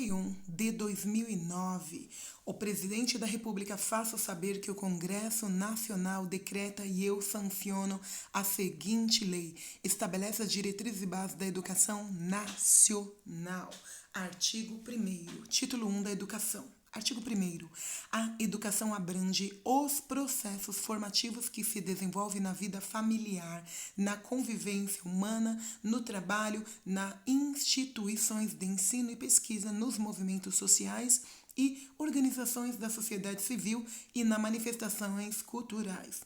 31 de 2009, o presidente da República faça saber que o Congresso Nacional decreta e eu sanciono a seguinte lei. Estabelece as diretrizes e bases da educação nacional. Artigo 1º, título 1 da educação. Artigo 1º. A educação abrange os processos formativos que se desenvolvem na vida familiar, na convivência humana, no trabalho, nas instituições de ensino e pesquisa, nos movimentos sociais e organizações da sociedade civil e nas manifestações culturais.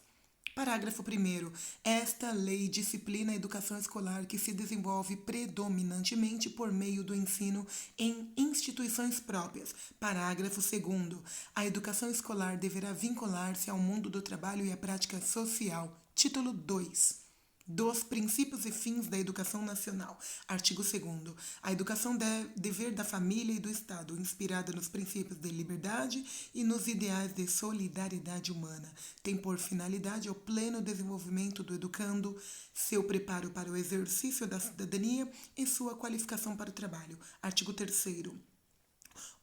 Parágrafo 1º. Esta lei disciplina a educação escolar que se desenvolve predominantemente por meio do ensino em instituições próprias. Parágrafo 2º. A educação escolar deverá vincular-se ao mundo do trabalho e à prática social. Título 2. Dos princípios e fins da educação nacional. Artigo 2º. A educação é dever da família e do Estado, inspirada nos princípios de liberdade e nos ideais de solidariedade humana. Tem por finalidade o pleno desenvolvimento do educando, seu preparo para o exercício da cidadania e sua qualificação para o trabalho. Artigo 3º.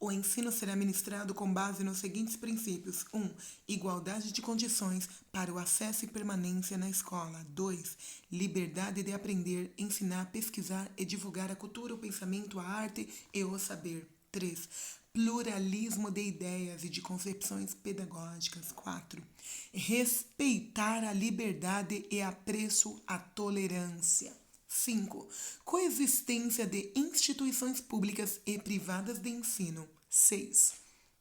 O ensino será ministrado com base nos seguintes princípios. 1. Igualdade de condições para o acesso e permanência na escola. 2. Liberdade de aprender, ensinar, pesquisar e divulgar a cultura, o pensamento, a arte e o saber. 3. Pluralismo de ideias e de concepções pedagógicas. 4. Respeitar a liberdade e apreço à tolerância. 5. Coexistência de instituições públicas e privadas de ensino. 6.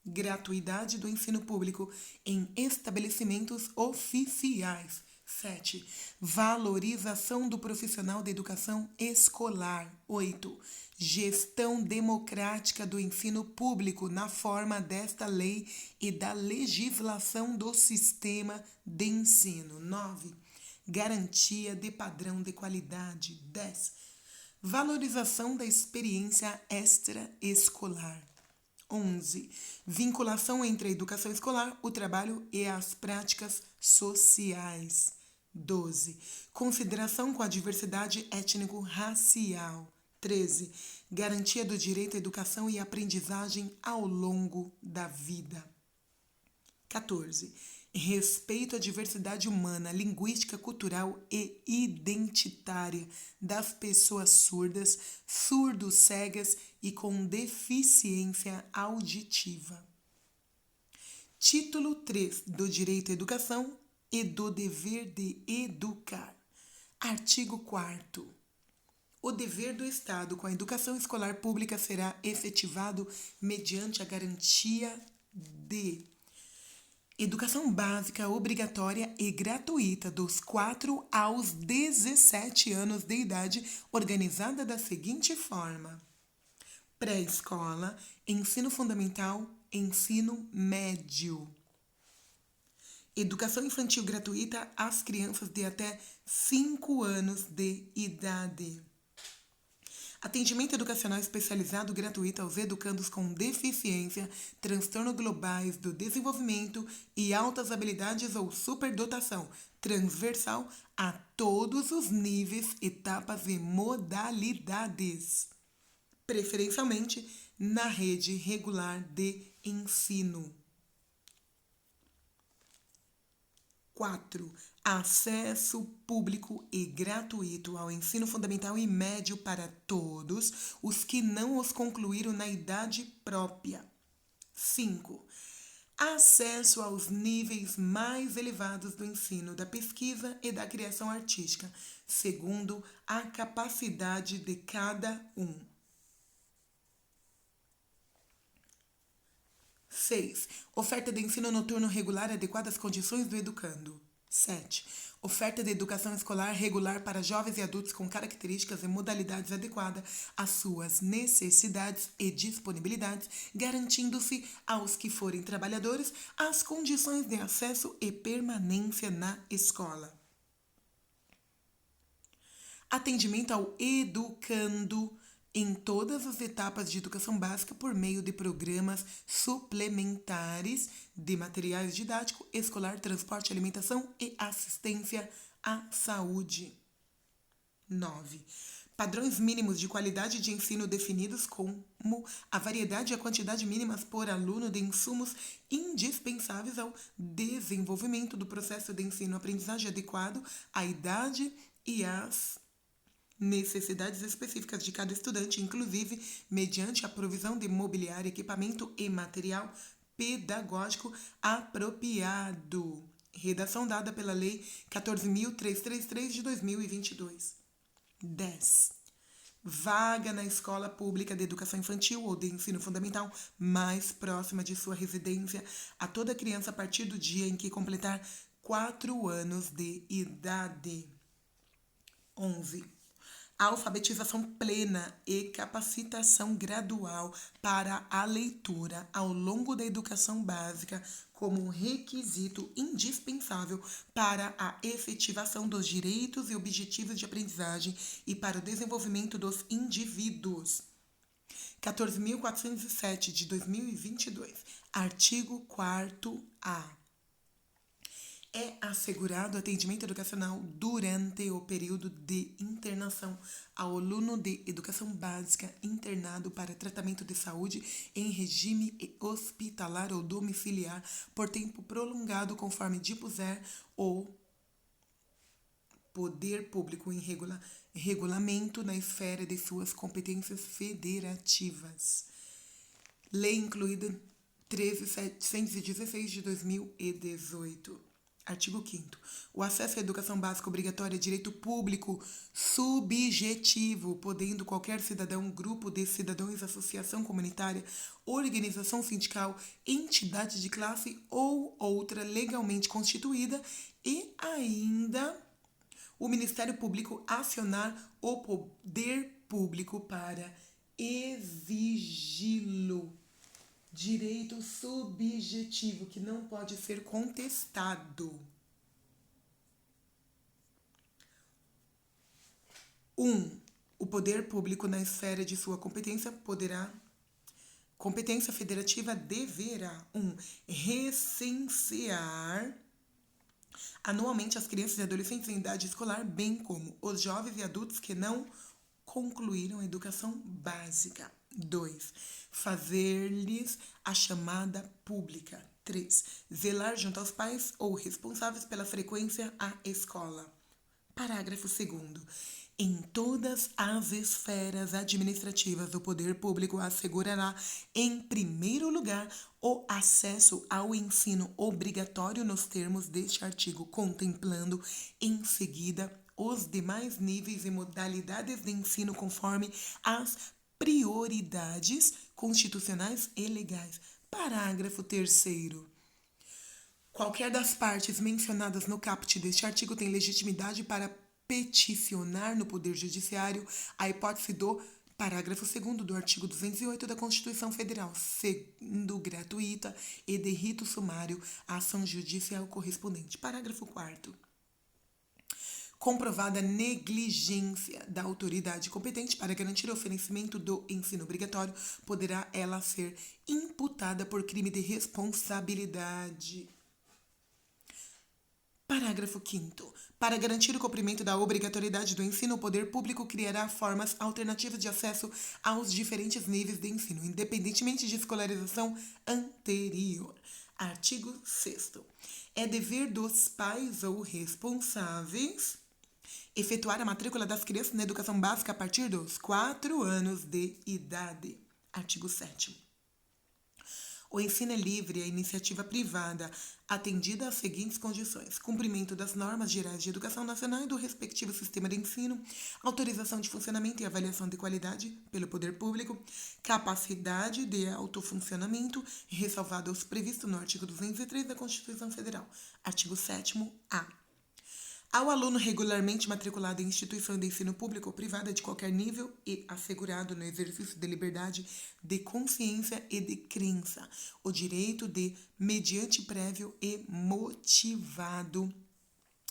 Gratuidade do ensino público em estabelecimentos oficiais. 7. Valorização do profissional da educação escolar. 8. Gestão democrática do ensino público na forma desta lei e da legislação do sistema de ensino. 9. Garantia de padrão de qualidade. 10. Valorização da experiência extraescolar. 11. Vinculação entre a educação escolar, o trabalho e as práticas sociais. 12. Consideração com a diversidade étnico-racial. 13. Garantia do direito à educação e aprendizagem ao longo da vida. 14. Respeito à diversidade humana, linguística, cultural e identitária das pessoas surdas, surdos, cegas e com deficiência auditiva. Título 3 do Direito à Educação e do Dever de Educar. Artigo 4º. O dever do Estado com a educação escolar pública será efetivado mediante a garantia de educação básica obrigatória e gratuita dos 4 aos 17 anos de idade, organizada da seguinte forma: pré-escola, ensino fundamental, ensino médio. Educação infantil gratuita às crianças de até 5 anos de idade. Atendimento educacional especializado gratuito aos educandos com deficiência, transtornos globais do desenvolvimento e altas habilidades ou superdotação, transversal a todos os níveis, etapas e modalidades, preferencialmente na rede regular de ensino. 4. Acesso público e gratuito ao ensino fundamental e médio para todos os que não os concluíram na idade própria. 5. Acesso aos níveis mais elevados do ensino, da pesquisa e da criação artística, segundo a capacidade de cada um. 6. Oferta de ensino noturno regular adequada às condições do educando. 7. Oferta de educação escolar regular para jovens e adultos com características e modalidades adequadas às suas necessidades e disponibilidades, garantindo-se aos que forem trabalhadores as condições de acesso e permanência na escola. Atendimento ao educando em todas as etapas de educação básica por meio de programas suplementares de materiais didáticos, escolar, transporte, alimentação e assistência à saúde. 9. Padrões mínimos de qualidade de ensino definidos como a variedade e a quantidade mínimas por aluno de insumos indispensáveis ao desenvolvimento do processo de ensino-aprendizagem adequado à idade e às necessidades específicas de cada estudante, inclusive mediante a provisão de mobiliário, equipamento e material pedagógico apropriado. Redação dada pela Lei 14.333 de 2022. 10. Vaga na escola pública de educação infantil ou de ensino fundamental mais próxima de sua residência a toda criança a partir do dia em que completar 4 anos de idade. 11. Alfabetização plena e capacitação gradual para a leitura ao longo da educação básica como um requisito indispensável para a efetivação dos direitos e objetivos de aprendizagem e para o desenvolvimento dos indivíduos. 14.407 de 2022. Artigo 4º-A. É assegurado atendimento educacional durante o período de internação ao aluno de educação básica internado para tratamento de saúde em regime hospitalar ou domiciliar por tempo prolongado, conforme dispuser o poder público em regulamento na esfera de suas competências federativas. Lei incluída 13.716 de 2018. Artigo 5º. O acesso à educação básica obrigatória é direito público subjetivo, podendo qualquer cidadão, grupo de cidadãos, associação comunitária, organização sindical, entidade de classe ou outra legalmente constituída e ainda o Ministério Público acionar o poder público para exigi-lo. Direito subjetivo que não pode ser contestado. 1. O poder público na esfera de sua competência federativa deverá 1. Recensear anualmente as crianças e adolescentes em idade escolar, bem como os jovens e adultos que não concluíram a educação básica. 2. Fazer-lhes a chamada pública. 3. Zelar junto aos pais ou responsáveis pela frequência à escola. Parágrafo 2º. Em todas as esferas administrativas, o poder público assegurará, em primeiro lugar, o acesso ao ensino obrigatório nos termos deste artigo, contemplando, em seguida, os demais níveis e modalidades de ensino conforme as prioridades constitucionais e legais. Parágrafo 3º. Qualquer das partes mencionadas no caput deste artigo tem legitimidade para peticionar no Poder Judiciário a hipótese do parágrafo 2º do artigo 208 da Constituição Federal, sendo gratuita e de rito sumário a ação judicial correspondente. Parágrafo 4º. Comprovada negligência da autoridade competente para garantir o oferecimento do ensino obrigatório, poderá ela ser imputada por crime de responsabilidade. Parágrafo 5º. Para garantir o cumprimento da obrigatoriedade do ensino, o poder público criará formas alternativas de acesso aos diferentes níveis de ensino, independentemente de escolarização anterior. Artigo 6º. É dever dos pais ou responsáveis efetuar a matrícula das crianças na educação básica a partir dos 4 anos de idade. Artigo 7º. O ensino é livre à iniciativa privada, atendida às seguintes condições: cumprimento das normas gerais de educação nacional e do respectivo sistema de ensino, autorização de funcionamento e avaliação de qualidade pelo poder público, capacidade de autofuncionamento, ressalvado os previstos no artigo 203 da Constituição Federal. Artigo 7º-A. Ao aluno regularmente matriculado em instituição de ensino público ou privada de qualquer nível e assegurado no exercício de liberdade de consciência e de crença, o direito de, mediante prévio e motivado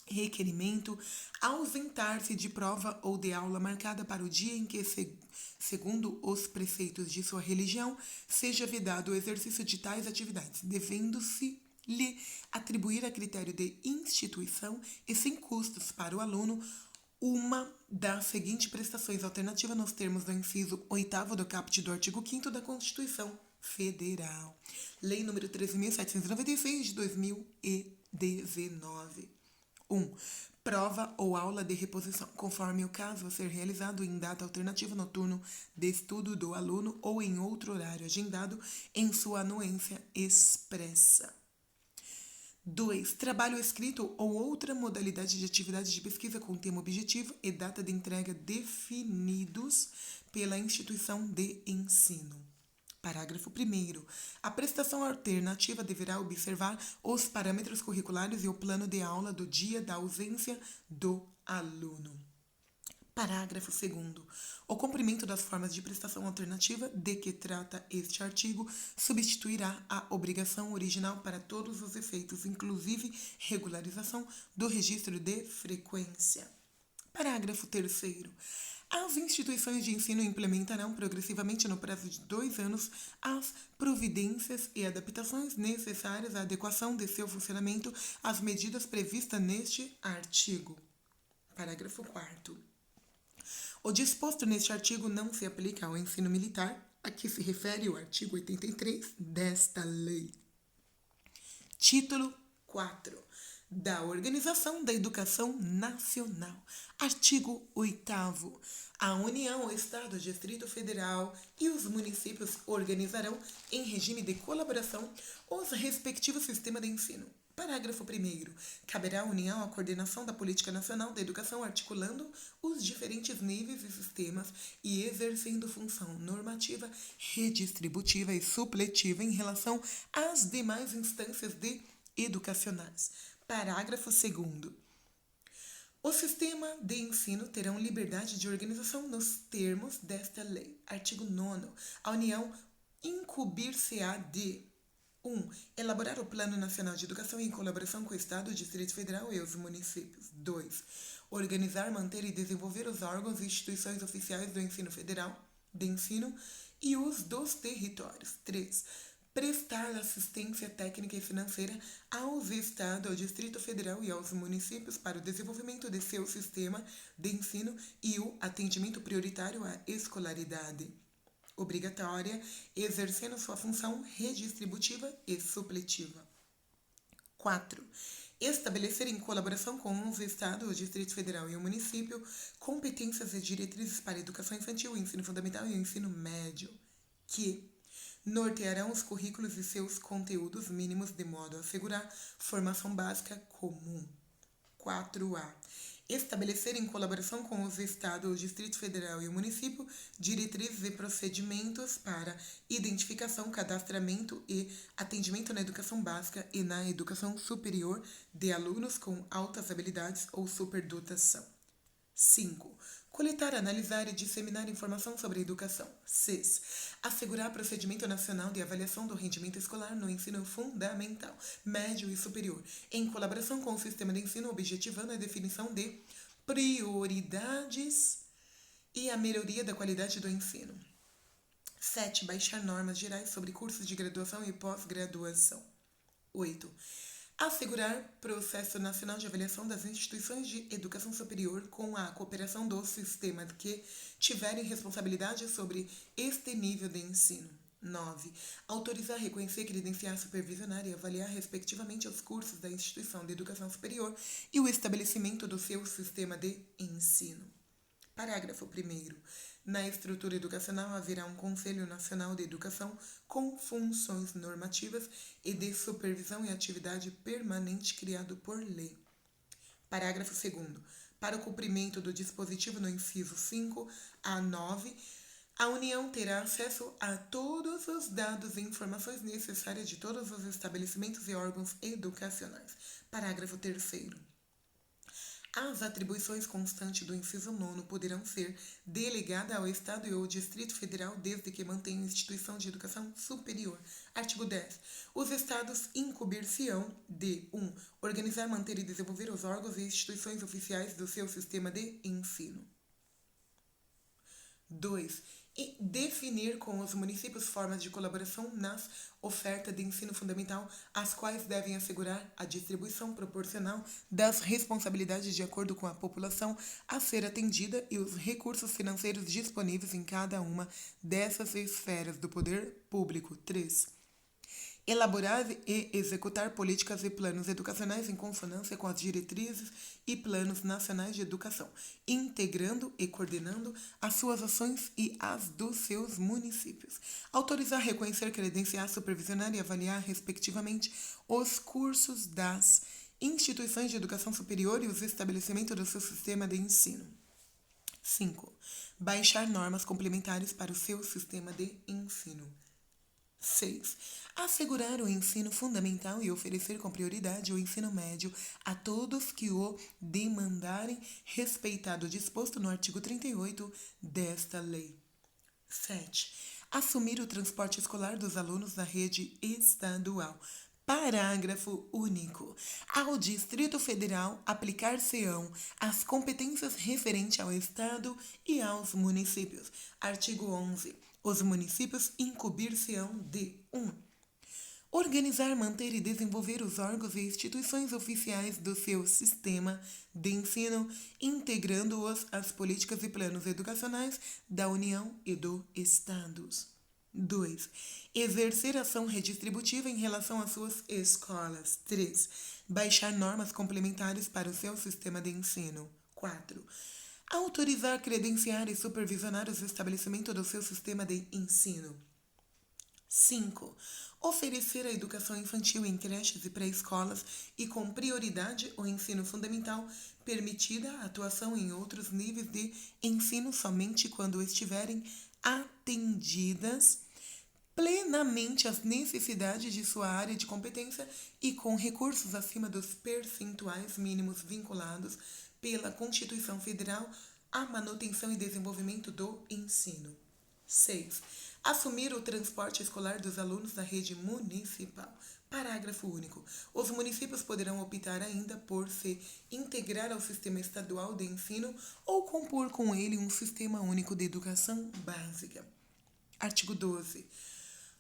requerimento, ausentar-se de prova ou de aula marcada para o dia em que, segundo os preceitos de sua religião, seja vedado o exercício de tais atividades, devendo-se lhe atribuir a critério de instituição e sem custos para o aluno uma das seguintes prestações alternativas nos termos do inciso 8º do caput do artigo 5º da Constituição Federal. Lei nº 13.796 de 2019. 1. Prova ou aula de reposição, conforme o caso a ser realizado em data alternativa no turno de estudo do aluno ou em outro horário agendado em sua anuência expressa. 2. Trabalho escrito ou outra modalidade de atividade de pesquisa com tema objetivo e data de entrega definidos pela instituição de ensino. Parágrafo 1º. A prestação alternativa deverá observar os parâmetros curriculares e o plano de aula do dia da ausência do aluno. Parágrafo 2º. O cumprimento das formas de prestação alternativa de que trata este artigo substituirá a obrigação original para todos os efeitos, inclusive regularização do registro de frequência. Parágrafo 3º. As instituições de ensino implementarão progressivamente no prazo de 2 anos as providências e adaptações necessárias à adequação de seu funcionamento às medidas previstas neste artigo. Parágrafo 4º. O disposto neste artigo não se aplica ao ensino militar, a que se refere o artigo 83 desta lei. Título 4. Da Organização da Educação Nacional. Artigo 8º. A União, o Estado, o Distrito Federal e os municípios organizarão, em regime de colaboração, os respectivos sistemas de ensino. Parágrafo 1º. Caberá à União a coordenação da Política Nacional da Educação, articulando os diferentes níveis e sistemas e exercendo função normativa, redistributiva e supletiva em relação às demais instâncias educacionais. Parágrafo 2º. O sistema de ensino terão liberdade de organização nos termos desta lei. Artigo 9º. A União incumbir-se-á de 1. Elaborar o Plano Nacional de Educação em colaboração com o Estado, o Distrito Federal e os municípios. 2. Organizar, manter e desenvolver os órgãos e instituições oficiais do ensino federal, de ensino e os dos territórios. 3. Prestar assistência técnica e financeira aos Estados, ao Distrito Federal e aos municípios para o desenvolvimento de seu sistema de ensino e o atendimento prioritário à escolaridade obrigatória, exercendo sua função redistributiva e supletiva. 4. Estabelecer em colaboração com os Estados, o Distrito Federal e o município competências e diretrizes para a educação infantil, o ensino fundamental e o ensino médio, que nortearão os currículos e seus conteúdos mínimos de modo a assegurar formação básica comum. 4A. Estabelecer em colaboração com os Estados, o Distrito Federal e o município diretrizes e procedimentos para identificação, cadastramento e atendimento na educação básica e na educação superior de alunos com altas habilidades ou superdotação. 5. Coletar, analisar e disseminar informação sobre a educação. 6. Assegurar procedimento nacional de avaliação do rendimento escolar no ensino fundamental, médio e superior, em colaboração com o sistema de ensino, objetivando a definição de prioridades e a melhoria da qualidade do ensino. 7. Baixar normas gerais sobre cursos de graduação e pós-graduação. 8. Assegurar processo nacional de avaliação das instituições de educação superior com a cooperação do sistema que tiverem responsabilidade sobre este nível de ensino. 9. Autorizar, reconhecer, credenciar, supervisionar e avaliar respectivamente os cursos da instituição de educação superior e o estabelecimento do seu sistema de ensino. Parágrafo 1º. Na estrutura educacional haverá um Conselho Nacional de Educação com funções normativas e de supervisão e atividade permanente criado por lei. Parágrafo 2º. Para o cumprimento do dispositivo no inciso 5 a 9, a União terá acesso a todos os dados e informações necessárias de todos os estabelecimentos e órgãos educacionais. Parágrafo 3º. As atribuições constantes do inciso 9 poderão ser delegadas ao Estado e ao Distrito Federal desde que mantenham instituição de educação superior. Artigo 10. Os Estados incumbir-se-ão de 1. Organizar, manter e desenvolver os órgãos e instituições oficiais do seu sistema de ensino. 2. E definir com os municípios formas de colaboração nas ofertas de ensino fundamental, as quais devem assegurar a distribuição proporcional das responsabilidades de acordo com a população a ser atendida e os recursos financeiros disponíveis em cada uma dessas esferas do poder público. 3. Elaborar e executar políticas e planos educacionais em consonância com as diretrizes e planos nacionais de educação, integrando e coordenando as suas ações e as dos seus municípios. Autorizar, reconhecer, credenciar, supervisionar e avaliar, respectivamente, os cursos das instituições de educação superior e os estabelecimentos do seu sistema de ensino. 5. Baixar normas complementares para o seu sistema de ensino. 6. Assegurar o ensino fundamental e oferecer com prioridade o ensino médio a todos que o demandarem, respeitado o disposto no artigo 38 desta lei. 7. Assumir o transporte escolar dos alunos da rede estadual. Parágrafo único. Ao Distrito Federal aplicar-se-ão as competências referentes ao Estado e aos municípios. Artigo 11. Os municípios incumbir-se-ão de 1. Organizar, manter e desenvolver os órgãos e instituições oficiais do seu sistema de ensino, integrando-os às políticas e planos educacionais da União e dos Estados. 2. Exercer ação redistributiva em relação às suas escolas. 3. Baixar normas complementares para o seu sistema de ensino. 4. Autorizar, credenciar e supervisionar os estabelecimentos do seu sistema de ensino. 5. Oferecer a educação infantil em creches e pré-escolas e com prioridade o ensino fundamental, permitida a atuação em outros níveis de ensino somente quando estiverem atendidas plenamente as necessidades de sua área de competência e com recursos acima dos percentuais mínimos vinculados pela Constituição Federal à manutenção e desenvolvimento do ensino. 6. Assumir o transporte escolar dos alunos da rede municipal. Parágrafo único. Os municípios poderão optar ainda por se integrar ao sistema estadual de ensino ou compor com ele um sistema único de educação básica. Artigo 12.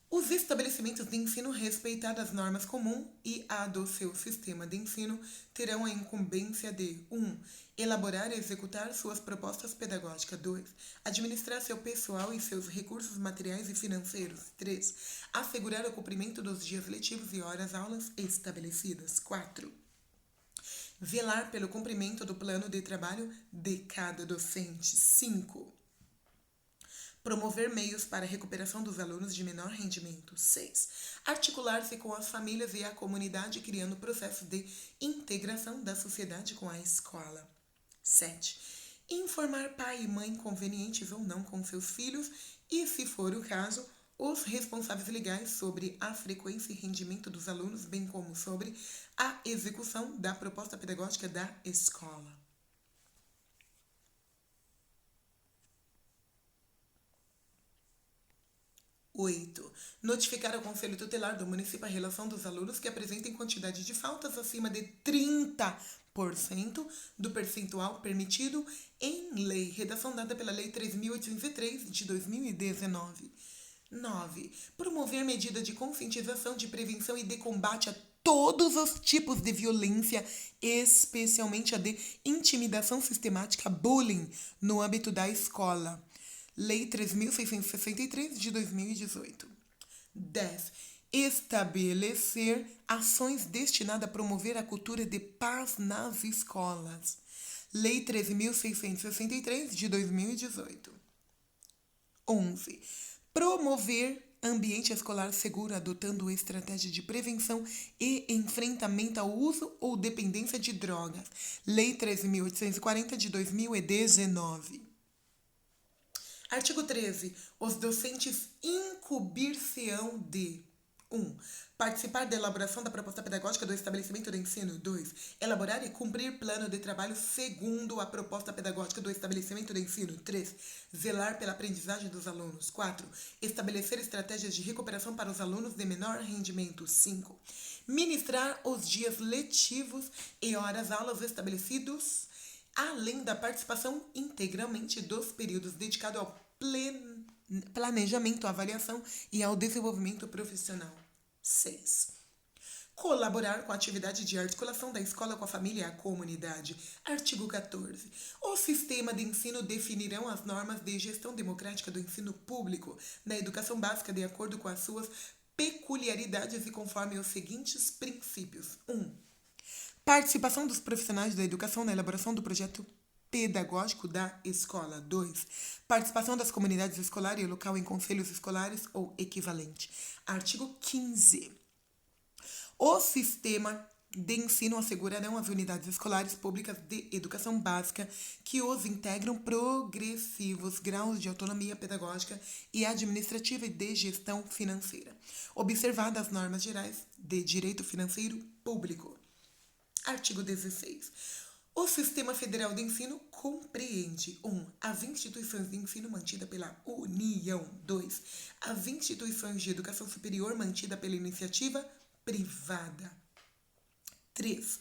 Os estabelecimentos de ensino, respeitadas as normas comuns e a do seu sistema de ensino, terão a incumbência de 1. Elaborar e executar suas propostas pedagógicas. 2. Administrar seu pessoal e seus recursos materiais e financeiros. 3. Assegurar o cumprimento dos dias letivos e horas-aulas estabelecidas. 4. Velar pelo cumprimento do plano de trabalho de cada docente. 5. Promover meios para a recuperação dos alunos de menor rendimento. 6. Articular-se com as famílias e a comunidade, criando processo de integração da sociedade com a escola. 7. Informar pai e mãe convenientes ou não com seus filhos e, se for o caso, os responsáveis legais sobre a frequência e rendimento dos alunos, bem como sobre a execução da proposta pedagógica da escola. 8. Notificar ao Conselho Tutelar do município a relação dos alunos que apresentem quantidade de faltas acima de 30% do percentual permitido em lei. Redação dada pela Lei 3.803 de 2019. 9. Promover medida de conscientização, de prevenção e de combate a todos os tipos de violência, especialmente a de intimidação sistemática, bullying, no âmbito da escola. Lei 3.663 de 2018. 10. Estabelecer ações destinadas a promover a cultura de paz nas escolas. Lei 13.663 de 2018. 11. Promover ambiente escolar seguro, adotando estratégia de prevenção e enfrentamento ao uso ou dependência de drogas. Lei 13.840 de 2019. Artigo 13. Os docentes incumbir-se-ão de 1. Participar da elaboração da proposta pedagógica do estabelecimento de ensino. 2. Elaborar e cumprir plano de trabalho segundo a proposta pedagógica do estabelecimento de ensino. 3. Zelar pela aprendizagem dos alunos. 4. Estabelecer estratégias de recuperação para os alunos de menor rendimento. 5. Ministrar os dias letivos e horas-aulas estabelecidos, além da participação integralmente dos períodos dedicados ao planejamento, avaliação e ao desenvolvimento profissional. 6. Colaborar com a atividade de articulação da escola com a família e a comunidade. Artigo 14. O sistema de ensino definirão as normas de gestão democrática do ensino público na educação básica de acordo com as suas peculiaridades e conforme os seguintes princípios. 1. Participação dos profissionais da educação na elaboração do projeto pedagógico da escola. 2. Participação das comunidades escolares e local em conselhos escolares ou equivalente. Artigo 15. O sistema de ensino assegurarão às unidades escolares públicas de educação básica que os integram progressivos graus de autonomia pedagógica e administrativa e de gestão financeira, observadas as normas gerais de direito financeiro público. Artigo 16. O Sistema Federal de Ensino compreende 1. As instituições de ensino mantidas pela União. 2. As instituições de educação superior mantidas pela iniciativa privada. 3.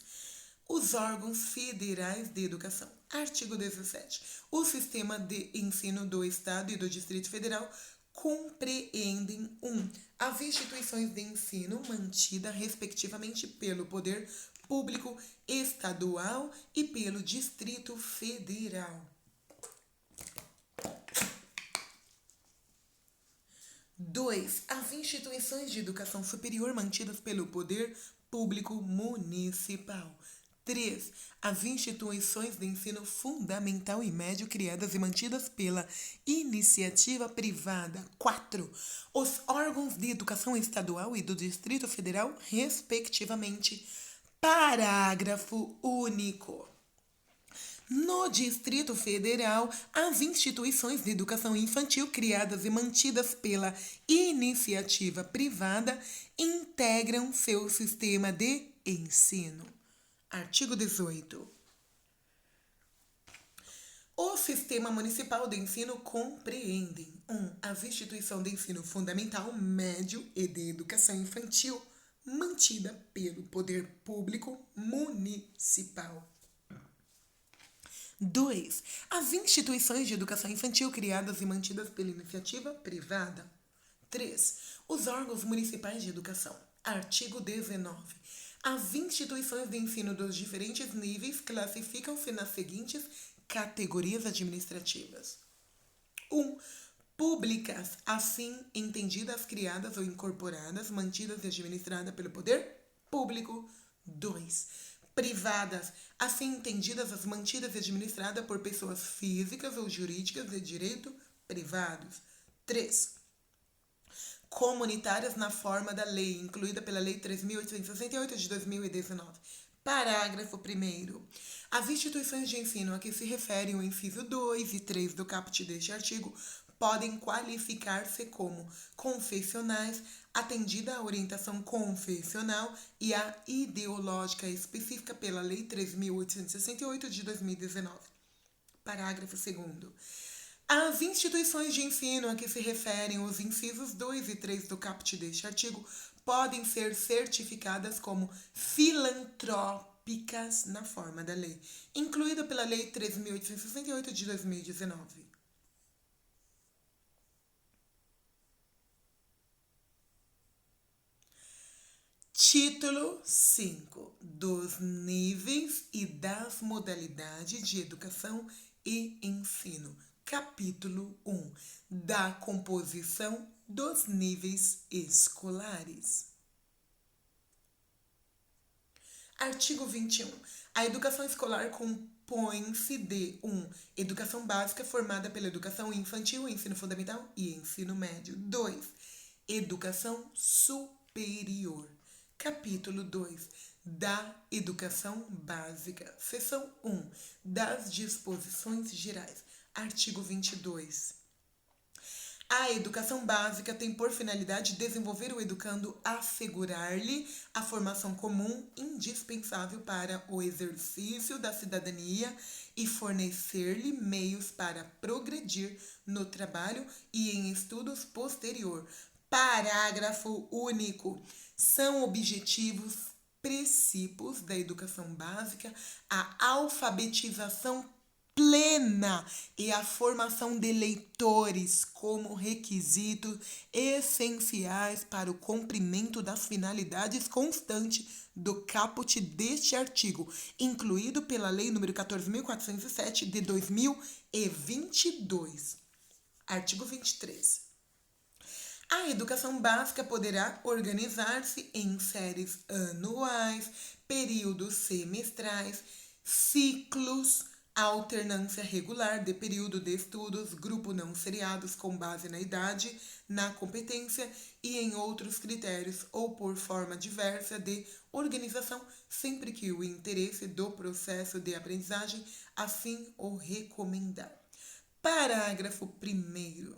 Os órgãos federais de educação. Artigo 17. O sistema de ensino do Estado e do Distrito Federal compreendem 1. As instituições de ensino mantidas respectivamente pelo Poder Público Estadual e pelo Distrito Federal. 2. As instituições de educação superior mantidas pelo Poder Público Municipal. 3. As instituições de ensino fundamental e médio criadas e mantidas pela iniciativa privada. 4. Os órgãos de educação estadual e do Distrito Federal, respectivamente. Parágrafo único. No Distrito Federal, as instituições de educação infantil criadas e mantidas pela iniciativa privada integram seu sistema de ensino. Artigo 18. O Sistema Municipal de Ensino compreende 1. As instituições de ensino fundamental, médio e de educação infantil mantida pelo Poder Público Municipal. 2. As instituições de educação infantil criadas e mantidas pela iniciativa privada. 3. Os órgãos municipais de educação. Artigo 19. As instituições de ensino dos diferentes níveis classificam-se nas seguintes categorias administrativas. 1. Públicas, assim entendidas, criadas ou incorporadas, mantidas e administradas pelo poder público. 2. Privadas, assim entendidas, as mantidas e administradas por pessoas físicas ou jurídicas de direito privados. 3. Comunitárias na forma da lei, incluída pela Lei 3.868 de 2019. Parágrafo 1º. As instituições de ensino a que se referem o inciso 2 e 3 do caput deste artigo podem qualificar-se como confessionais, atendida a orientação confessional e a ideológica específica pela Lei 3.868 de 2019. Parágrafo 2º. As instituições de ensino a que se referem os incisos 2 e 3 do caput deste artigo podem ser certificadas como filantrópicas na forma da lei, incluída pela Lei 3.868 de 2019. Título 5. Dos níveis e das modalidades de educação e ensino. Capítulo 1. Da composição dos níveis escolares. Artigo 21. A educação escolar compõe-se de 1. Educação básica formada pela educação infantil, ensino fundamental e ensino médio. 2. Educação superior. Capítulo 2. Da educação básica. Seção 1. Das disposições gerais. Artigo 22. A educação básica tem por finalidade desenvolver o educando, assegurar-lhe a formação comum indispensável para o exercício da cidadania e fornecer-lhe meios para progredir no trabalho e em estudos posterior. Parágrafo único. São objetivos princípios da educação básica a alfabetização plena e a formação de leitores como requisitos essenciais para o cumprimento das finalidades constantes do caput deste artigo, incluído pela Lei nº 14.407 de 2022. Artigo 23. A educação básica poderá organizar-se em séries anuais, períodos semestrais, ciclos, alternância regular de período de estudos, grupo não seriados com base na idade, na competência e em outros critérios ou por forma diversa de organização, sempre que o interesse do processo de aprendizagem assim o recomendar. Parágrafo 1º.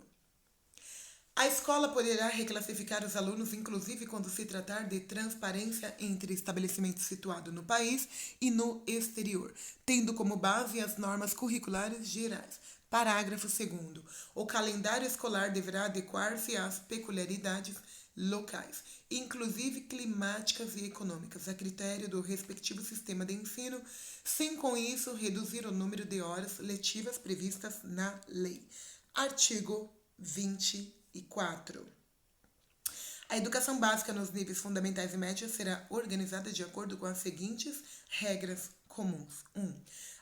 A escola poderá reclassificar os alunos, inclusive quando se tratar de transparência entre estabelecimentos situados no país e no exterior, tendo como base as normas curriculares gerais. Parágrafo 2º. O calendário escolar deverá adequar-se às peculiaridades locais, inclusive climáticas e econômicas, a critério do respectivo sistema de ensino, sem com isso reduzir o número de horas letivas previstas na lei. Artigo 24. A educação básica nos níveis fundamentais e médios será organizada de acordo com as seguintes regras comuns. 1.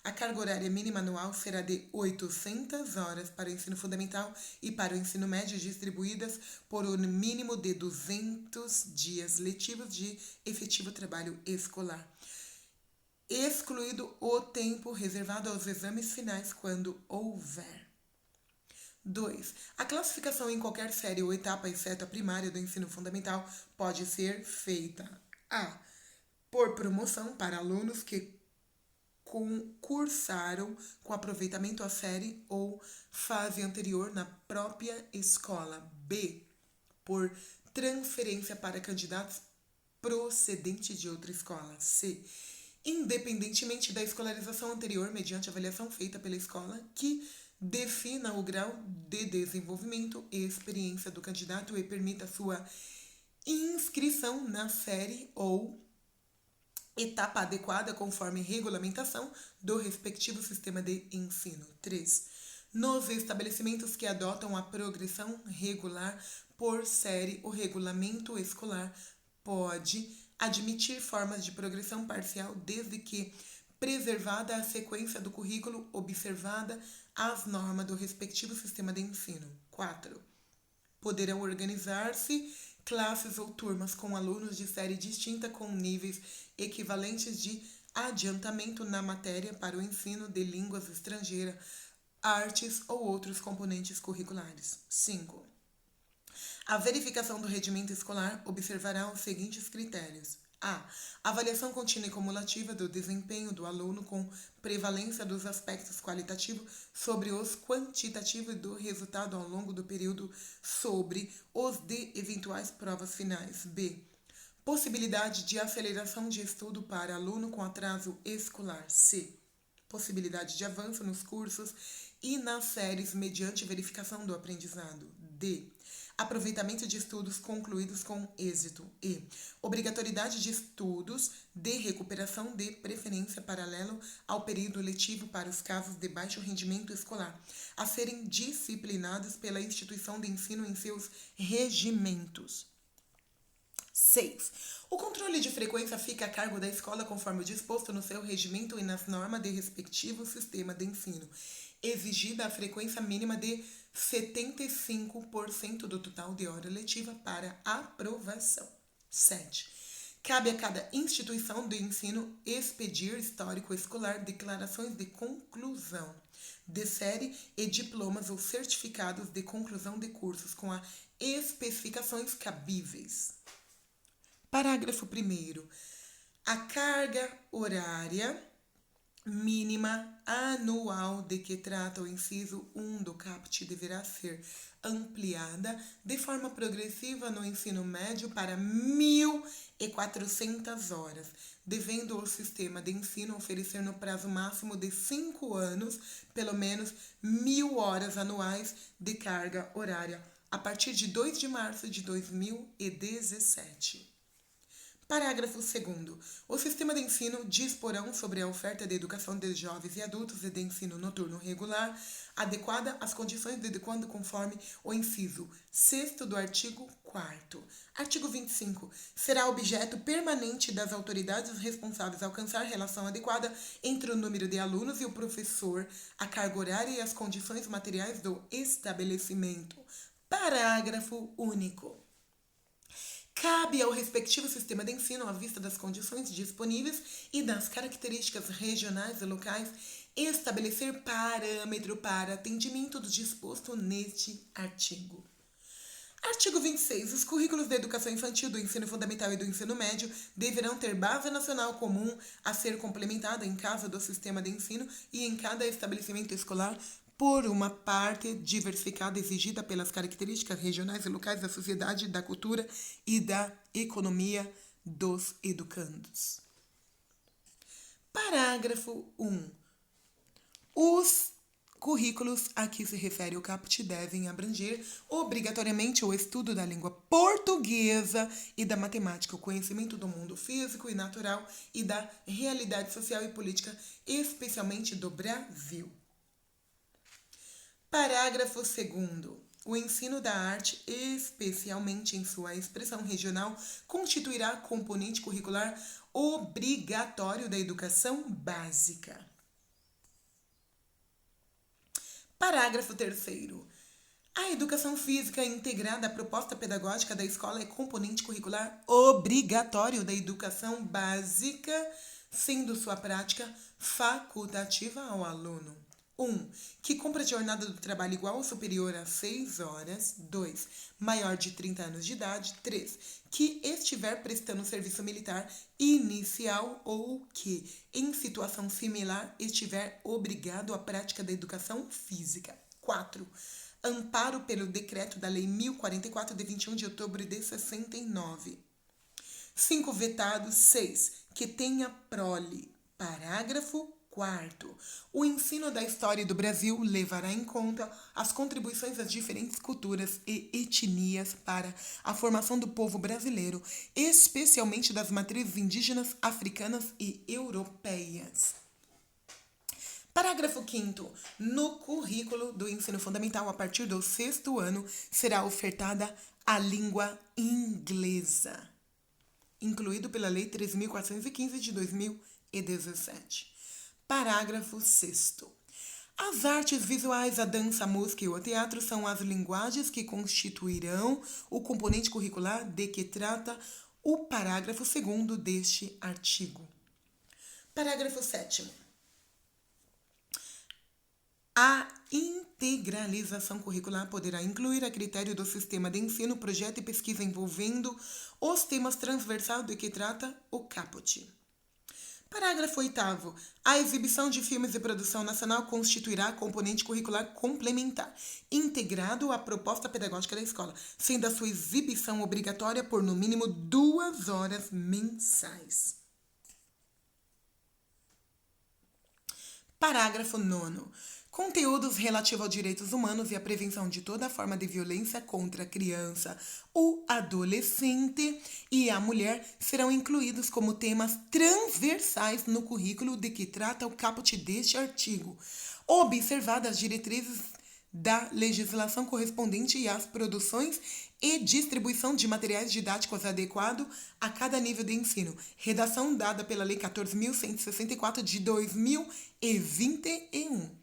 A carga horária mínima anual será de 800 horas para o ensino fundamental e para o ensino médio, distribuídas por um mínimo de 200 dias letivos de efetivo trabalho escolar, excluído o tempo reservado aos exames finais quando houver. 2. A classificação em qualquer série ou etapa, exceto a primária do ensino fundamental, pode ser feita a. Por promoção para alunos que concursaram com aproveitamento a série ou fase anterior na própria escola. B. Por transferência para candidatos procedentes de outra escola. C. Independentemente da escolarização anterior, mediante avaliação feita pela escola, que defina o grau de desenvolvimento e experiência do candidato e permita sua inscrição na série ou etapa adequada conforme regulamentação do respectivo sistema de ensino. 3. Nos estabelecimentos que adotam a progressão regular por série, o regulamento escolar pode admitir formas de progressão parcial desde que preservada a sequência do currículo, observada as normas do respectivo sistema de ensino. 4. Poderão organizar-se classes ou turmas com alunos de série distinta com níveis equivalentes de adiantamento na matéria para o ensino de línguas estrangeiras, artes ou outros componentes curriculares. 5. A verificação do rendimento escolar observará os seguintes critérios. A. Avaliação contínua e cumulativa do desempenho do aluno com prevalência dos aspectos qualitativos sobre os quantitativos do resultado ao longo do período sobre os de eventuais provas finais. B. Possibilidade de aceleração de estudo para aluno com atraso escolar. C. Possibilidade de avanço nos cursos e nas séries mediante verificação do aprendizado. D. Aproveitamento de estudos concluídos com êxito. E. Obrigatoriedade de estudos de recuperação de preferência paralelo ao período letivo para os casos de baixo rendimento escolar, a serem disciplinados pela instituição de ensino em seus regimentos. 6. O controle de frequência fica a cargo da escola conforme o disposto no seu regimento e nas normas de respectivo sistema de ensino, exigida a frequência mínima de 75% do total de hora letiva para aprovação. 7. Cabe a cada instituição de ensino expedir histórico escolar, declarações de conclusão de série e diplomas ou certificados de conclusão de cursos com as especificações cabíveis. Parágrafo 1º. A carga horária mínima anual de que trata o inciso 1 do caput deverá ser ampliada de forma progressiva no ensino médio para 1.400 horas, devendo o sistema de ensino oferecer no prazo máximo de 5 anos pelo menos 1.000 horas anuais de carga horária a partir de 2 de março de 2017. Parágrafo 2º. O sistema de ensino disporão sobre a oferta de educação de jovens e adultos e de ensino noturno regular, adequada às condições de quando conforme o inciso 6º do artigo 4º. Artigo 25. Será objeto permanente das autoridades responsáveis alcançar relação adequada entre o número de alunos e o professor, a carga horária e as condições materiais do estabelecimento. Parágrafo único. Cabe ao respectivo sistema de ensino, à vista das condições disponíveis e das características regionais e locais, estabelecer parâmetro para atendimento do disposto neste artigo. Artigo 26. Os currículos da educação infantil, do ensino fundamental e do ensino médio deverão ter base nacional comum a ser complementada em caso do sistema de ensino e em cada estabelecimento escolar por uma parte diversificada exigida pelas características regionais e locais da sociedade, da cultura e da economia dos educandos. Parágrafo 1. Os currículos a que se refere o caput devem abranger obrigatoriamente o estudo da língua portuguesa e da matemática, o conhecimento do mundo físico e natural e da realidade social e política, especialmente do Brasil. Parágrafo 2º. O ensino da arte, especialmente em sua expressão regional, constituirá componente curricular obrigatório da educação básica. Parágrafo 3º. A educação física integrada à proposta pedagógica da escola é componente curricular obrigatório da educação básica, sendo sua prática facultativa ao aluno. 1. Que cumpra jornada do trabalho igual ou superior a 6 horas. 2. Maior de 30 anos de idade. 3. Que estiver prestando serviço militar inicial ou que, em situação similar, estiver obrigado à prática da educação física. 4. Amparo pelo decreto da Lei 1044, de 21 de outubro de 69. 5. Vetado. 6. Que tenha prole. Parágrafo 4º. O ensino da história do Brasil levará em conta as contribuições das diferentes culturas e etnias para a formação do povo brasileiro, especialmente das matrizes indígenas, africanas e europeias. Parágrafo 5º. No currículo do ensino fundamental, a partir do 6º ano, será ofertada a língua inglesa, incluído pela Lei 13.415 de 2017. Parágrafo 6º. As artes visuais, a dança, a música e o teatro são as linguagens que constituirão o componente curricular de que trata o parágrafo 2º deste artigo. Parágrafo 7º. A integralização curricular poderá incluir, a critério do sistema de ensino, projeto e pesquisa envolvendo os temas transversais de que trata o caput. Parágrafo 8º. A exibição de filmes de produção nacional constituirá componente curricular complementar, integrado à proposta pedagógica da escola, sendo a sua exibição obrigatória por no mínimo 2 horas mensais. Parágrafo 9º. Conteúdos relativos aos direitos humanos e à prevenção de toda forma de violência contra a criança, o adolescente e a mulher serão incluídos como temas transversais no currículo de que trata o caput deste artigo, observadas as diretrizes da legislação correspondente e as produções e distribuição de materiais didáticos adequados a cada nível de ensino. Redação dada pela Lei 14.164 de 2021.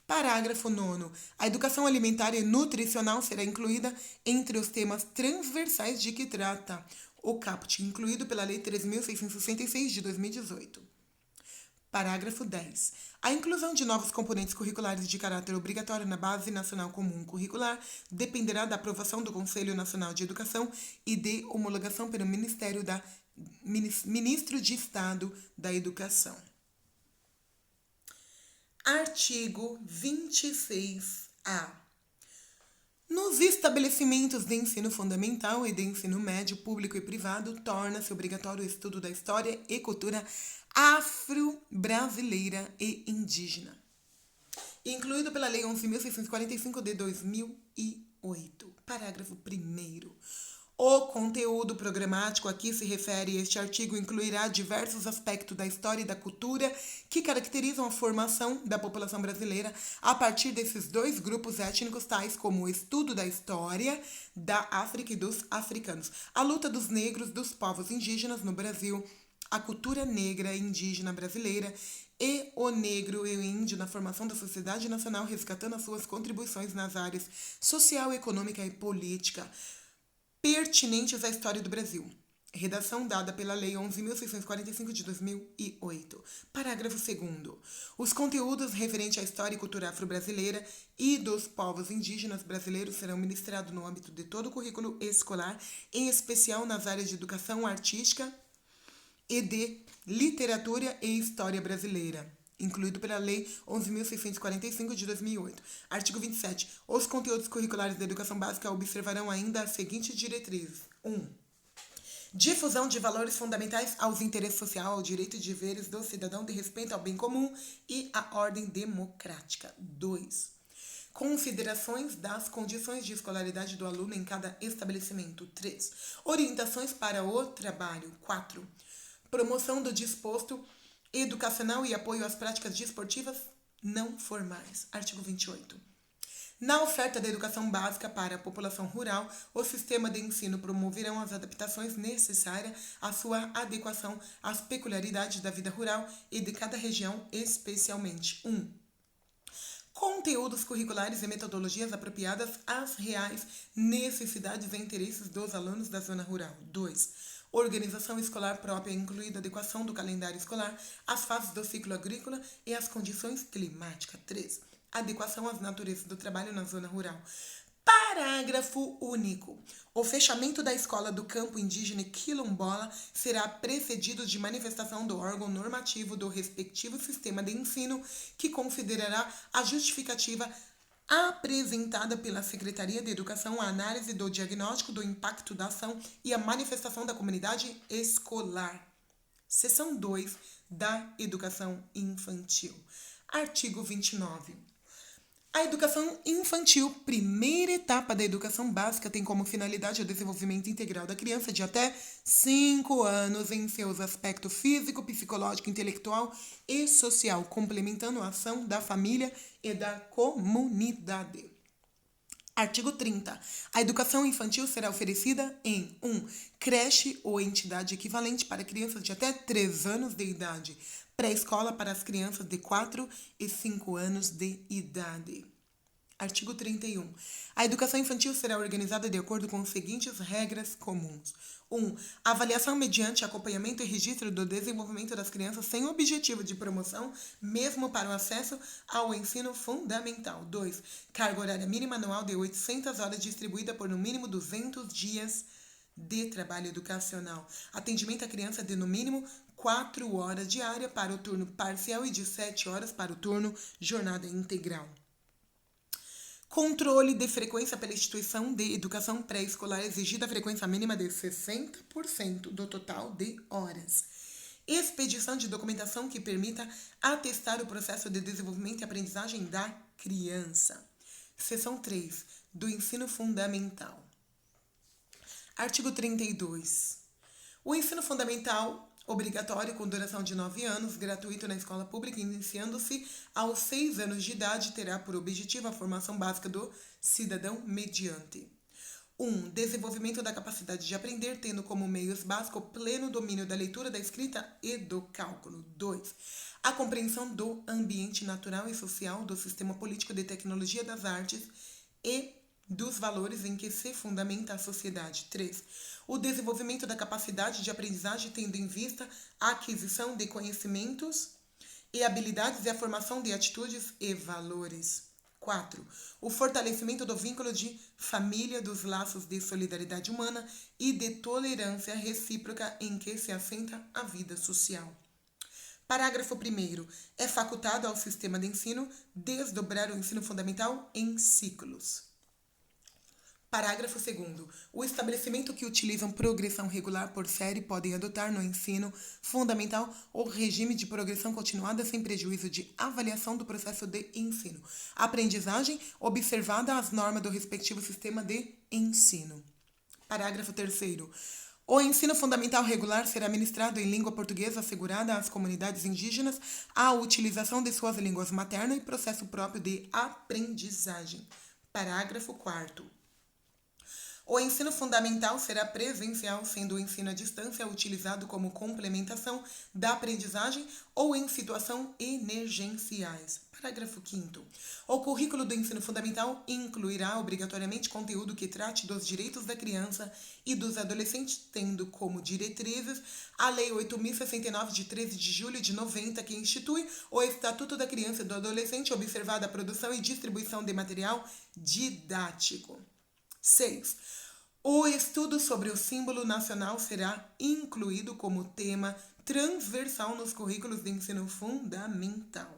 Parágrafo 9º. A educação alimentar e nutricional será incluída entre os temas transversais de que trata o caput, incluído pela Lei 13.666 de 2018. Parágrafo 10. A inclusão de novos componentes curriculares de caráter obrigatório na Base Nacional Comum Curricular dependerá da aprovação do Conselho Nacional de Educação e de homologação pelo Ministro de Estado da Educação. Artigo 26A. Nos estabelecimentos de ensino fundamental e de ensino médio, público e privado, torna-se obrigatório o estudo da história e cultura afro-brasileira e indígena, incluído pela Lei 11.645 de 2008. Parágrafo 1º. O conteúdo programático a que se refere este artigo incluirá diversos aspectos da história e da cultura que caracterizam a formação da população brasileira a partir desses dois grupos étnicos, tais como o estudo da história da África e dos africanos, a luta dos negros dos povos indígenas no Brasil, a cultura negra e indígena brasileira e o negro e o índio na formação da sociedade nacional, resgatando as suas contribuições nas áreas social, econômica e política pertinentes à história do Brasil. Redação dada pela Lei 11.645 de 2008. Parágrafo 2º. Os conteúdos referentes à história e cultura afro-brasileira e dos povos indígenas brasileiros serão ministrados no âmbito de todo o currículo escolar, em especial nas áreas de educação artística e de literatura e história brasileira, incluído pela Lei 11.645 de 2008. Artigo 27. Os conteúdos curriculares da educação básica observarão ainda as seguintes diretrizes. 1. Difusão de valores fundamentais aos interesses sociais, ao direito de deveres do cidadão de respeito ao bem comum e à ordem democrática. 2. Considerações das condições de escolaridade do aluno em cada estabelecimento. 3. Orientações para o trabalho. 4. Promoção do disposto educacional e apoio às práticas desportivas não formais. Artigo 28. Na oferta da educação básica para a população rural, o sistema de ensino promoverá as adaptações necessárias à sua adequação às peculiaridades da vida rural e de cada região, especialmente. 1. Conteúdos curriculares e metodologias apropriadas às reais necessidades e interesses dos alunos da zona rural. 2. Organização escolar própria, incluindo a adequação do calendário escolar, as fases do ciclo agrícola e as condições climáticas. 3. Adequação às naturezas do trabalho na zona rural. Parágrafo único. O fechamento da escola do campo indígena e quilombola será precedido de manifestação do órgão normativo do respectivo sistema de ensino, que considerará a justificativa apresentada pela Secretaria de Educação, a análise do diagnóstico do impacto da ação e a manifestação da comunidade escolar. Seção 2 da Educação Infantil. Artigo 29. A educação infantil, primeira etapa da educação básica, tem como finalidade o desenvolvimento integral da criança de até 5 anos em seus aspectos físico, psicológico, intelectual e social, complementando a ação da família e da comunidade. Artigo 30. A educação infantil será oferecida em 1. Creche ou entidade equivalente para crianças de até 3 anos de idade. Pré-escola para as crianças de 4 e 5 anos de idade. Artigo 31. A educação infantil será organizada de acordo com as seguintes regras comuns. 1. Avaliação mediante acompanhamento e registro do desenvolvimento das crianças sem objetivo de promoção, mesmo para o acesso ao ensino fundamental. 2. Carga horária mínima anual de 800 horas distribuída por no mínimo 200 dias de trabalho educacional. Atendimento à criança de no mínimo 4 horas diária para o turno parcial e de 7 horas para o turno jornada integral. Controle de frequência pela instituição de educação pré-escolar, exigida a frequência mínima de 60% do total de horas. Expedição de documentação que permita atestar o processo de desenvolvimento e aprendizagem da criança. Seção 3 do ensino fundamental. Artigo 32. O ensino fundamental obrigatório com duração de 9 anos, gratuito na escola pública, iniciando-se aos 6 anos de idade, terá por objetivo a formação básica do cidadão mediante 1. Desenvolvimento da capacidade de aprender, tendo como meios básicos o pleno domínio da leitura, da escrita e do cálculo. 2. A compreensão do ambiente natural e social, do sistema político, de tecnologia, das artes e dos valores em que se fundamenta a sociedade. 3. O desenvolvimento da capacidade de aprendizagem, tendo em vista a aquisição de conhecimentos e habilidades e a formação de atitudes e valores. 4. O fortalecimento do vínculo de família, dos laços de solidariedade humana e de tolerância recíproca em que se assenta a vida social. Parágrafo 1º. É facultado ao sistema de ensino desdobrar o ensino fundamental em ciclos. Parágrafo 2º. O estabelecimento que utilizam progressão regular por série podem adotar no ensino fundamental o regime de progressão continuada sem prejuízo de avaliação do processo de ensino. Aprendizagem observada as normas do respectivo sistema de ensino. Parágrafo 3º. O ensino fundamental regular será ministrado em língua portuguesa, assegurada às comunidades indígenas a utilização de suas línguas maternas e processo próprio de aprendizagem. Parágrafo 4º. O ensino fundamental será presencial, sendo o ensino à distância utilizado como complementação da aprendizagem ou em situações emergenciais. Parágrafo 5º. O currículo do ensino fundamental incluirá obrigatoriamente conteúdo que trate dos direitos da criança e dos adolescentes, tendo como diretrizes a Lei 8.069, de 13 de julho de 90, que institui o Estatuto da Criança e do Adolescente, observada a produção e distribuição de material didático. 6. O estudo sobre o símbolo nacional será incluído como tema transversal nos currículos de ensino fundamental.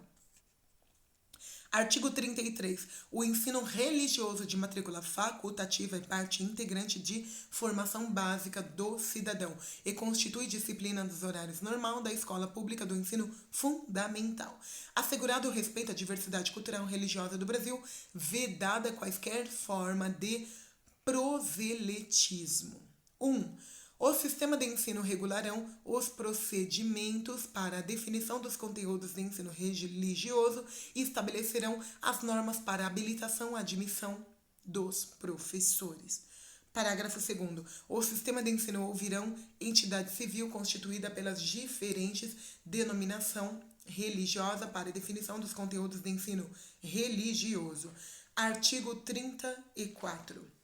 Artigo 33. O ensino religioso de matrícula facultativa é parte integrante de formação básica do cidadão e constitui disciplina dos horários normal da escola pública do ensino fundamental. Assegurado o respeito à diversidade cultural e religiosa do Brasil, vedada quaisquer forma de proselitismo. 1. O sistema de ensino regularão os procedimentos para a definição dos conteúdos de ensino religioso e estabelecerão as normas para a habilitação e admissão dos professores. Parágrafo 2º. O sistema de ensino ouvirão entidade civil constituída pelas diferentes denominação religiosa para a definição dos conteúdos de ensino religioso. Artigo 34.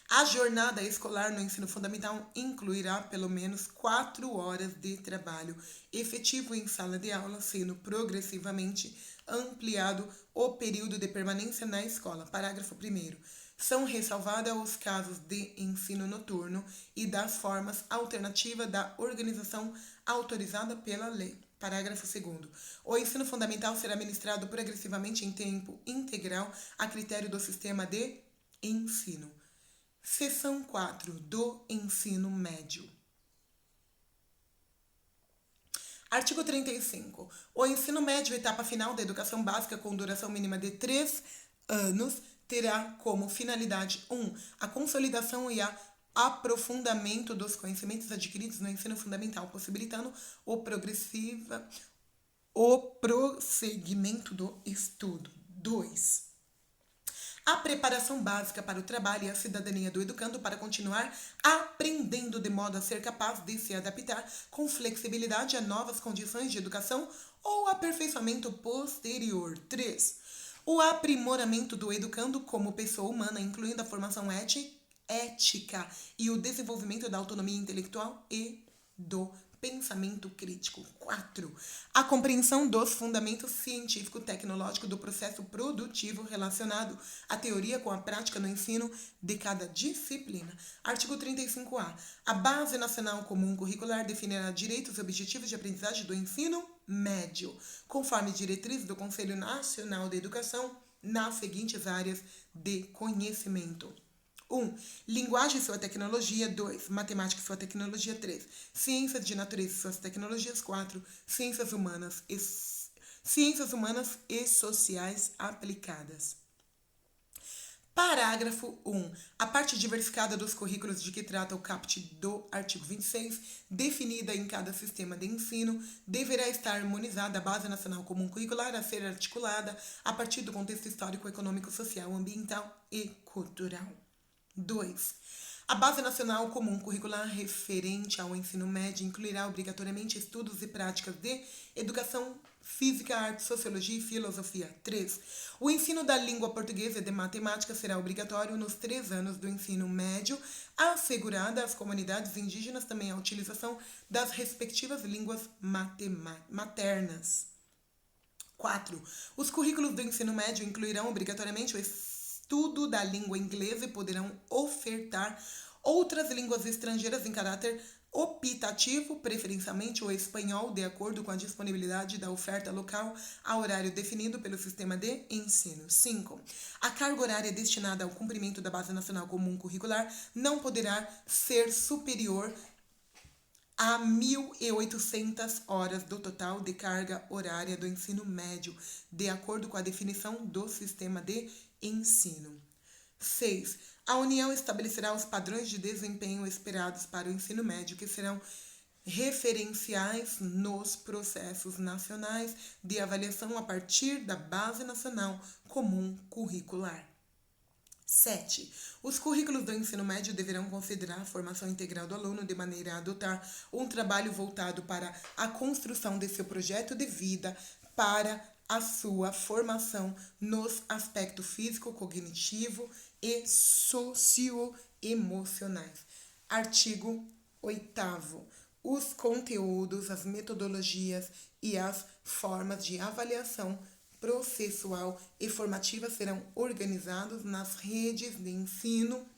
A jornada escolar no ensino fundamental incluirá pelo menos 4 horas de trabalho efetivo em sala de aula, sendo progressivamente ampliado o período de permanência na escola. Parágrafo 1º. São ressalvados os casos de ensino noturno e das formas alternativas da organização autorizada pela lei. Parágrafo 2º. O ensino fundamental será ministrado progressivamente em tempo integral a critério do sistema de ensino. Seção 4 do ensino médio. Artigo 35. O ensino médio, etapa final da educação básica com duração mínima de 3 anos, terá como finalidade 1. A consolidação e a aprofundamento dos conhecimentos adquiridos no ensino fundamental, possibilitando o prosseguimento do estudo. 2. A preparação básica para o trabalho e a cidadania do educando para continuar aprendendo de modo a ser capaz de se adaptar com flexibilidade a novas condições de educação ou aperfeiçoamento posterior. 3. O aprimoramento do educando como pessoa humana, incluindo a formação ética e o desenvolvimento da autonomia intelectual e do pensamento crítico. 4. A compreensão dos fundamentos científico-tecnológicos do processo produtivo relacionado à teoria com a prática no ensino de cada disciplina. Artigo 35-A. A Base Nacional Comum Curricular definirá direitos e objetivos de aprendizagem do ensino médio, conforme diretrizes do Conselho Nacional de Educação, nas seguintes áreas de conhecimento. 1. Linguagem e sua tecnologia. 2. Matemática e sua tecnologia. 3. Ciências de natureza e suas tecnologias. 4. Ciências humanas e sociais aplicadas. Parágrafo 1. A parte diversificada dos currículos de que trata o caput do artigo 26, definida em cada sistema de ensino, deverá estar harmonizada à Base Nacional Comum Curricular a ser articulada a partir do contexto histórico, econômico, social, ambiental e cultural. 2. A Base Nacional Comum Curricular referente ao ensino médio incluirá obrigatoriamente estudos e práticas de educação física, arte, sociologia e filosofia. 3. O ensino da língua portuguesa e de matemática será obrigatório nos 3 anos do ensino médio, assegurada às comunidades indígenas também a utilização das respectivas línguas maternas. 4. Os currículos do ensino médio incluirão obrigatoriamente o estudo da língua inglesa e poderão ofertar outras línguas estrangeiras em caráter optativo, preferencialmente o espanhol, de acordo com a disponibilidade da oferta local, a horário definido pelo sistema de ensino. 5. A carga horária destinada ao cumprimento da Base Nacional Comum Curricular não poderá ser superior a 1.800 horas do total de carga horária do ensino médio, de acordo com a definição do sistema de ensino. 6. A União estabelecerá os padrões de desempenho esperados para o ensino médio, que serão referenciais nos processos nacionais de avaliação a partir da Base Nacional Comum Curricular. 7. Os currículos do ensino médio deverão considerar a formação integral do aluno de maneira a adotar um trabalho voltado para a construção de seu projeto de vida para a sua formação nos aspectos físico, cognitivo e socioemocionais. Artigo 8º. Os conteúdos, as metodologias e as formas de avaliação processual e formativa serão organizados nas redes de ensino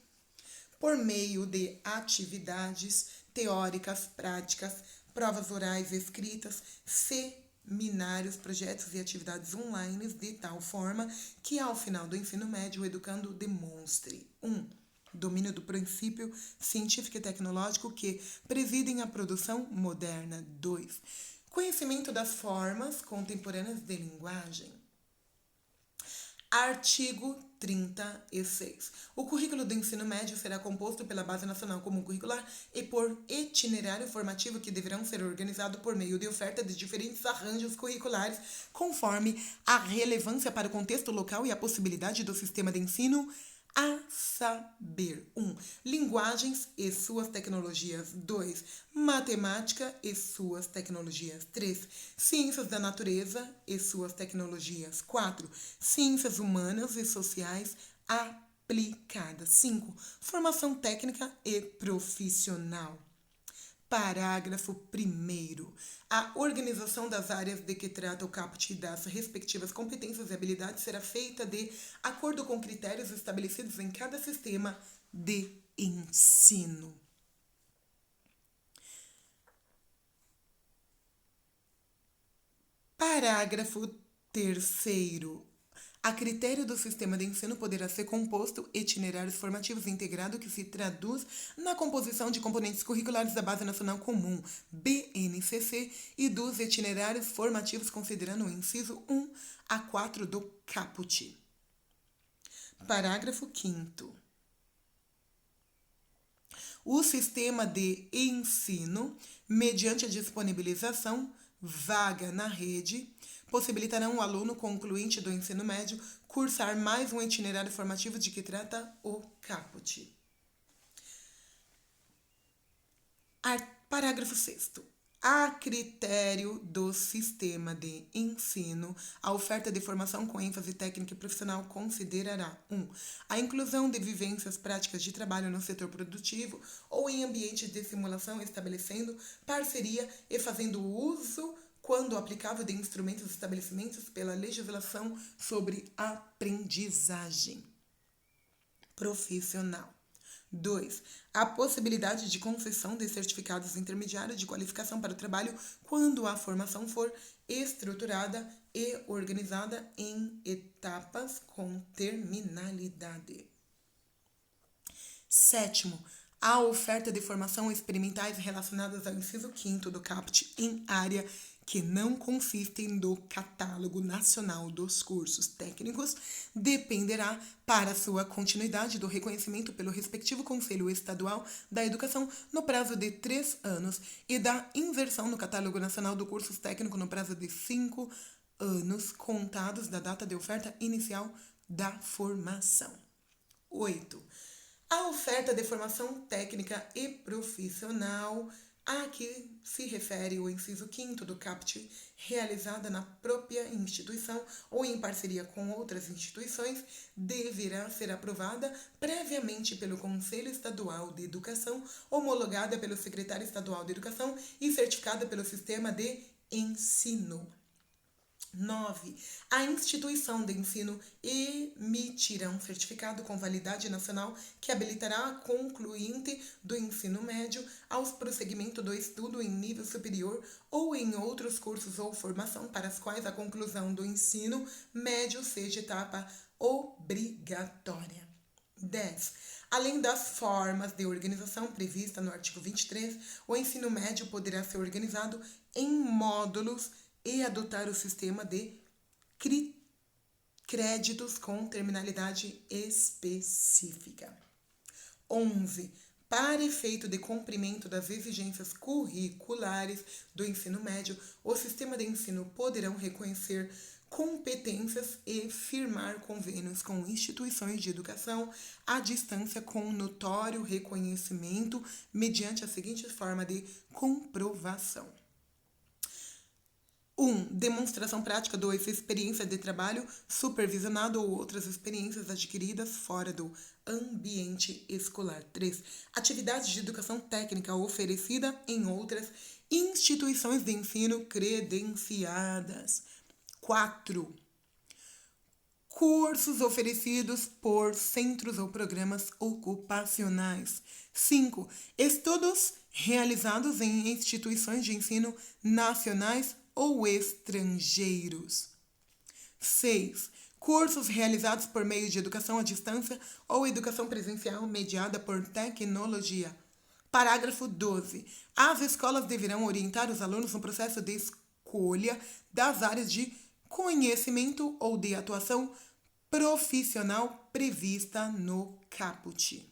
por meio de atividades teóricas, práticas, provas orais escritas, seminários, projetos e atividades online de tal forma que ao final do ensino médio o educando demonstre 1. Domínio do princípio científico e tecnológico que presidem a produção moderna. 2. Conhecimento das formas contemporâneas de linguagem. Artigo 36. O currículo do ensino médio será composto pela Base Nacional Comum Curricular e por itinerário formativo que deverão ser organizados por meio de oferta de diferentes arranjos curriculares conforme a relevância para o contexto local e a possibilidade do sistema de ensino a saber. 1. Linguagens e suas tecnologias. 2. Matemática e suas tecnologias. 3. Ciências da natureza e suas tecnologias. 4. Ciências humanas e sociais aplicadas. 5. Formação técnica e profissional. Parágrafo 1º. A organização das áreas de que trata o caput e das respectivas competências e habilidades será feita de acordo com critérios estabelecidos em cada sistema de ensino. Parágrafo 3º. A critério do sistema de ensino poderá ser composto itinerários formativos integrados que se traduz na composição de componentes curriculares da Base Nacional Comum, BNCC, e dos itinerários formativos considerando o inciso 1 a 4 do caput. Parágrafo 5º. O sistema de ensino, mediante a disponibilização vaga na rede, possibilitarão o aluno concluinte do ensino médio cursar mais um itinerário formativo de que trata o caput. Parágrafo 6º. A critério do sistema de ensino, a oferta de formação com ênfase técnica e profissional considerará 1. A inclusão de vivências práticas de trabalho no setor produtivo ou em ambientes de simulação, estabelecendo parceria e fazendo uso quando aplicável de instrumentos estabelecimentos pela legislação sobre aprendizagem profissional. 2. A possibilidade de concessão de certificados intermediários de qualificação para o trabalho quando a formação for estruturada e organizada em etapas com terminalidade. 7. A oferta de formação experimentais relacionadas ao inciso 5º do caput em área que não consistem do catálogo nacional dos cursos técnicos dependerá para sua continuidade do reconhecimento pelo respectivo Conselho Estadual da Educação no prazo de 3 anos e da inserção no catálogo nacional do cursos técnico no prazo de 5 anos contados da data de oferta inicial da formação. 8. A oferta de formação técnica e profissional a que se refere o inciso 5º do caput, realizada na própria instituição ou em parceria com outras instituições, deverá ser aprovada previamente pelo Conselho Estadual de Educação, homologada pelo Secretário Estadual de Educação e certificada pelo Sistema de Ensino. 9. A instituição de ensino emitirá um certificado com validade nacional que habilitará a concluinte do ensino médio aos prosseguimento do estudo em nível superior ou em outros cursos ou formação para as quais a conclusão do ensino médio seja etapa obrigatória. 10. Além das formas de organização prevista no artigo 23, o ensino médio poderá ser organizado em módulos e adotar o sistema de créditos com terminalidade específica. 11. Para efeito de cumprimento das exigências curriculares do ensino médio, o sistema de ensino poderão reconhecer competências e firmar convênios com instituições de educação à distância com notório reconhecimento mediante a seguinte forma de comprovação. 1. Demonstração prática. 2. Experiência de trabalho supervisionado ou outras experiências adquiridas fora do ambiente escolar. 3. Atividades de educação técnica oferecida em outras instituições de ensino credenciadas. 4. Cursos oferecidos por centros ou programas ocupacionais. 5. Estudos realizados em instituições de ensino nacionais ou estrangeiros. 6. Cursos realizados por meio de educação à distância ou educação presencial mediada por tecnologia. Parágrafo 12. As escolas deverão orientar os alunos no processo de escolha das áreas de conhecimento ou de atuação profissional prevista no caput.